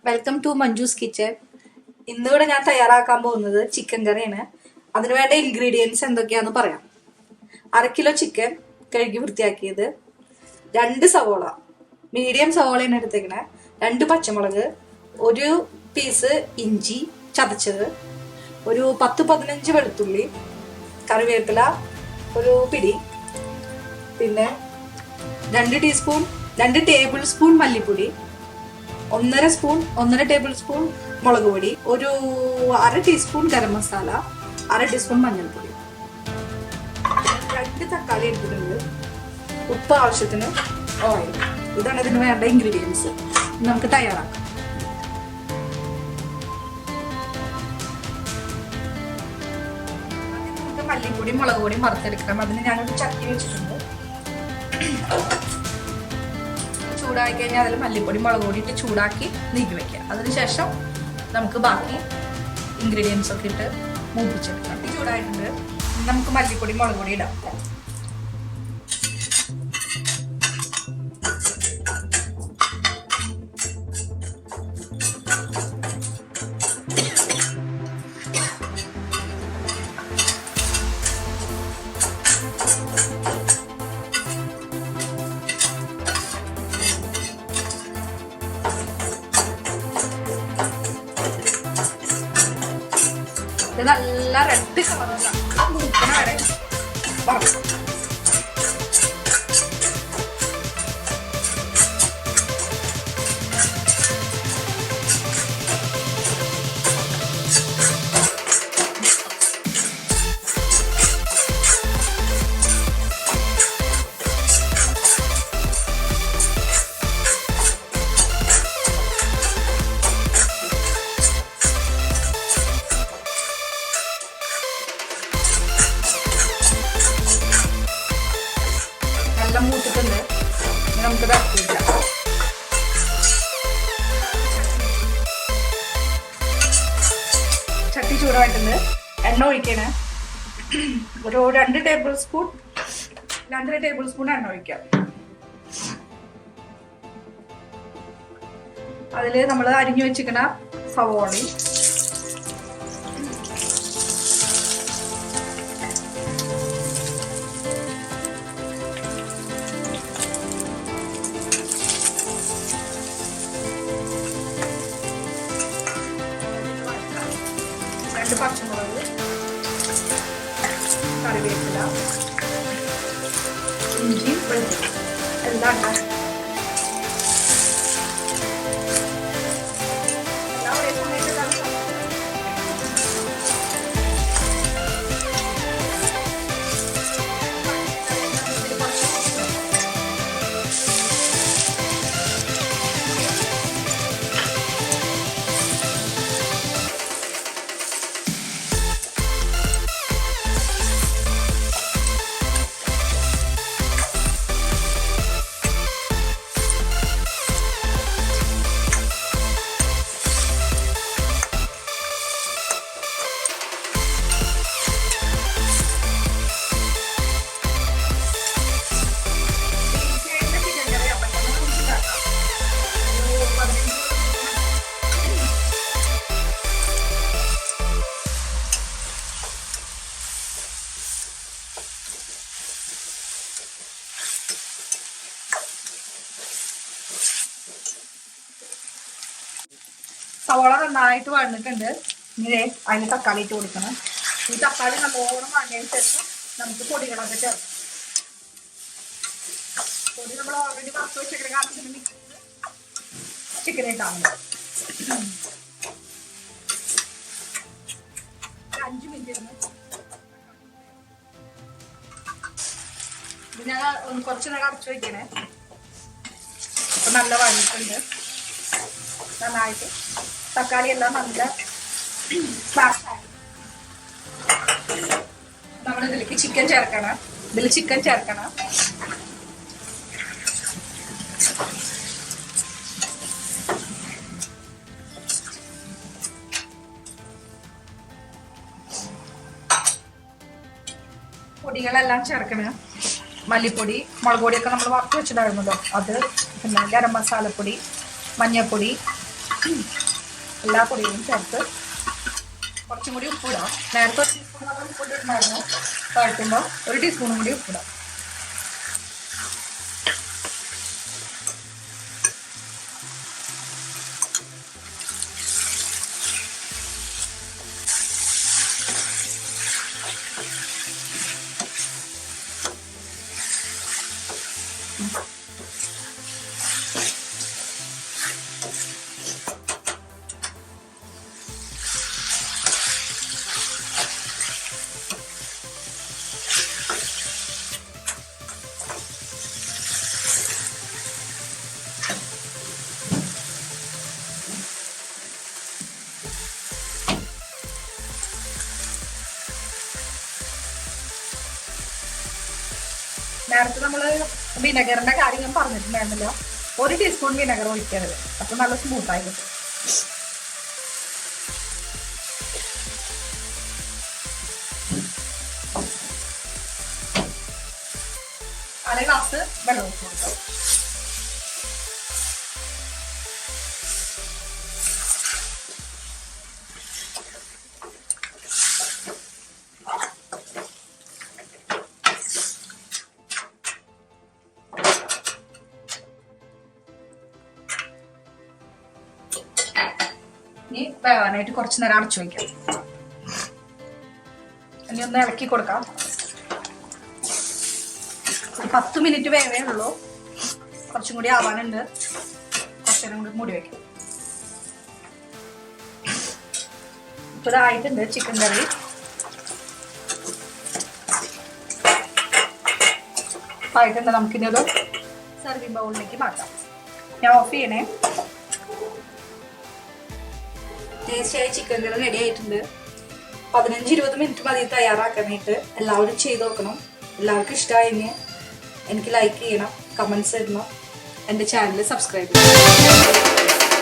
Welcome to Manju's kitchen. ഇന്നിവിടെ ഞാൻ തയ്യാറാക്കാൻ പോകുന്നത് ചിക്കൻ കറിയാണ്. അതിന് വേണ്ട ഇൻഗ്രീഡിയൻസ് എന്തൊക്കെയാന്ന് പറയാം. 1/2 കിലോ ചിക്കൻ കഴുകി വൃത്തിയാക്കിയത്, 2 സവോള മീഡിയം സവോളയാണ് എടുത്തേക്കണേ, 2 പച്ചമുളക്, 1 പീസ് ഇഞ്ചി ചതച്ചത്, ഒരു 10-15 വെളുത്തുള്ളി, കറിവേപ്പില ഒരു പിടി, പിന്നെ 2 ടേബിൾ സ്പൂൺ മല്ലിപ്പൊടി, 1 ടേബിൾ സ്പൂൺ മുളക് പൊടി, ഒരു 1/2 ടീസ്പൂൺ ഗരം മസാല, 1/2 ടീസ്പൂൺ മഞ്ഞൾപ്പൊടി, 2 തക്കാളി എടുത്തിട്ടുണ്ട്, ഉപ്പ് ആവശ്യത്തിന്, ഓയിൽ. ഇതാണ് ഇതിന് വേണ്ട ഇൻഗ്രീഡിയൻസ്. നമുക്ക് തയ്യാറാക്കാം. മല്ലിപ്പൊടി മുളക് പൊടി വറുത്തെടുക്കണം. അതിന് ഞാനൊരു ചട്ടി വെച്ചിട്ടുണ്ട്. ചൂടാക്കി കഴിഞ്ഞാൽ അതിൽ മല്ലിപ്പൊടി മുളക് പൊടി ഇട്ട് ചൂടാക്കി നീക്കി വെക്കാം. അതിനുശേഷം നമുക്ക് ബാക്കി ഇൻഗ്രീഡിയൻസ് ഒക്കെ ഇട്ട് മൂപ്പിച്ചെടുക്കാം. ചൂടായിട്ടുണ്ട്. നമുക്ക് മല്ലിപ്പൊടി മുളക് പൊടി ഇടാം. ഇത് നല്ല റെഡ് കളറിലാണ് മൂക്കണ വരെ വറക്കും. മൂത്തിട്ടുണ്ട്. നമുക്ക് ഇറക്കിയില്ല. ചട്ടി ചൂടായിട്ടുണ്ട്. എണ്ണ ഒഴിക്കണേ. ഒരു 2 ടേബിൾ സ്പൂൺ എണ്ണ ഒഴിക്കാം. അതില് നമ്മൾ അരിഞ്ഞു വെച്ചിരിക്കണ സവോളയും പച്ചമുളക്, കറിവേപ്പില, ഇഞ്ചി, വെളുത്തുള്ളി എല്ലാം ഉണ്ടാകും. ഒരേ സമയത്ത് സവാള നന്നായിട്ട് വഴന്നിട്ടുണ്ട്. ഇങ്ങനെ അതിന് തക്കാളി ഇട്ട് കൊടുക്കണം. ഈ തക്കാളി നല്ലോണം വാങ്ങിയതിന് ശേഷം നമുക്ക് പൊടികളൊക്കെ ചേർക്കാം. പൊടി നമ്മൾ ഓൾറെഡി വറുത്ത് വെച്ചിട്ട് കാണിച്ചിട്ട് മിക്സ് ചിക്കൻ ഇട്ടാൽ മതി. 5 മിനിറ്റ് ഇരുന്ന് ഇത് ഞാൻ കുറച്ച് നേരം അടച്ചു വയ്ക്കണേ. അപ്പൊ നല്ല വഴന്നിട്ടുണ്ട്. നന്നായിട്ട് തക്കാളി എല്ലാം നല്ല നമ്മൾ ഇതിലേക്ക് ചിക്കൻ ചേർക്കണം. പൊടികളെല്ലാം ചേർക്കണം. മല്ലിപ്പൊടി മുളക് പൊടിയൊക്കെ നമ്മൾ വറുത്ത് വെച്ചിട്ടുണ്ടായിരുന്നല്ലോ അത്, പിന്നെ ഗരം മസാലപ്പൊടി, മഞ്ഞൾപ്പൊടി, എല്ലാ പൊടികളും ചേർത്ത് കുറച്ചും കൂടി ഉപ്പിടാം. നേരത്തെ 1 ടീസ്പൂൺ ഉപ്പിട്ടിട്ടുണ്ടായിരുന്നു. വഴറ്റുമ്പോൾ 1 ടീസ്പൂണും കൂടി ഉപ്പിടാം. നേരത്തെ നമ്മൾ വിനെഗറിന്റെ കാര്യം ഞാൻ പറഞ്ഞിട്ടുണ്ടായിരുന്നില്ല. 1 ടീസ്പൂൺ വിനെഗർ ഒഴിക്കരുത്. അപ്പൊ നല്ല സ്മൂത്തായി കിട്ടും. അര ഗ്ലാസ് വെള്ളം ഒഴിച്ച് കൊടുക്കാം. ഇനി വേവാനായിട്ട് കുറച്ച് നേരം അടച്ചു വയ്ക്കാം. ഇനി ഒന്ന് ഇളക്കി കൊടുക്കാം. 10 മിനിറ്റ് വേവേ ഉള്ളൂ. കുറച്ചും കൂടി ആവാനുണ്ട്. കുറച്ചു നേരം കൂടി മൂടി വയ്ക്കാം. ഇപ്പൊ ഇതായിട്ടുണ്ട് ചിക്കൻ കറി. ആയിട്ടുണ്ട്. നമുക്കിതൊരു സർവിംഗ് ബൗളിലേക്ക് മാറ്റാം. ഞാൻ ഓഫ് ചെയ്യണേ. ടേസ്റ്റിയായി ചിക്കൻ കറി റെഡി ആയിട്ടുണ്ട്. 15-20 മിനിറ്റ് മതി തയ്യാറാക്കാനായിട്ട്. എല്ലാവരും ചെയ്ത് നോക്കണം. എല്ലാവർക്കും ഇഷ്ടമായെങ്കിൽ എനിക്ക് ലൈക്ക് ചെയ്യണം, കമൻസ് ഇടണം, എൻ്റെ ചാനൽ സബ്സ്ക്രൈബ് ചെയ്യണം.